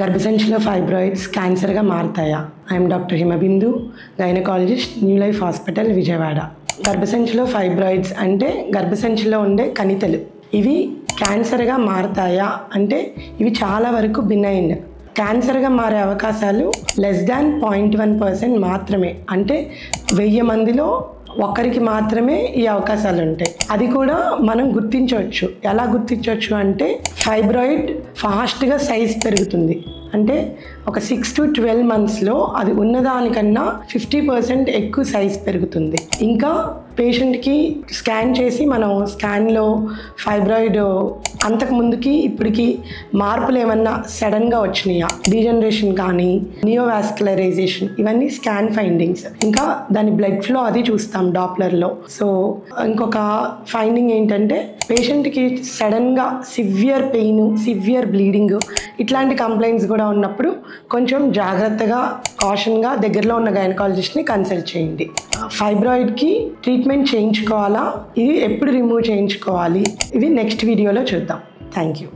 గర్భసంచిలో fibroids క్యాన్సర్గా మారతాయా? I'm doctor Himabindu, gynaecologist, new life hospital, Vijayawada. గర్భసంచిలో ఫైబ్రాయిడ్స్ అంటే గర్భసంచిలో ఉండే కణితులు. ఇవి క్యాన్సర్గా మారతాయా అంటే ఇవి చాలా వరకు బినైన్. క్యాన్సర్గా మారే అవకాశాలు <0.1% మాత్రమే. అంటే 1000 మందిలో ఒక్కరికి మాత్రమే ఈ అవకాశాలు ఉంటాయి. అది కూడా మనం గుర్తించవచ్చు. ఎలా గుర్తించవచ్చు అంటే ఫైబ్రాయిడ్ ఫాస్ట్గా సైజ్ పెరుగుతుంది. అంటే ఒక 6 to 12 monthsలో అది ఉన్నదానికన్నా 50% ఎక్కువ సైజ్ పెరుగుతుంది. ఇంకా పేషెంట్కి స్కాన్ చేసి మనం స్కాన్లో ఫైబ్రాయిడ్ అంతకుముందుకి ఇప్పటికి మార్పులు ఏమన్నా సడన్గా వచ్చినాయా, డీజనరేషన్ కానీ నియోవాస్కులరైజేషన్, ఇవన్నీ స్కాన్ ఫైండింగ్స్. ఇంకా దాని బ్లడ్ ఫ్లో అది చూస్తాం డాప్లర్లో. సో ఇంకొక ఫైండింగ్ ఏంటంటే పేషెంట్కి సడన్గా సివియర్ పెయిన్, సివియర్ బ్లీడింగ్ ఇట్లాంటి కంప్లైంట్స్ కూడా ఉన్నప్పుడు కొంచెం జాగ్రత్తగా కాషన్గా దగ్గరలో ఉన్న గైనకాలజిస్ట్ని కన్సల్ట్ చేయండి. ఫైబ్రాయిడ్కి ట్రీట్మెంట్ చేయించుకోవాలా, ఇది ఎప్పుడు రిమూవ్ చేయించుకోవాలి, ఇది నెక్స్ట్ వీడియోలో చూద్దాం. Thank you.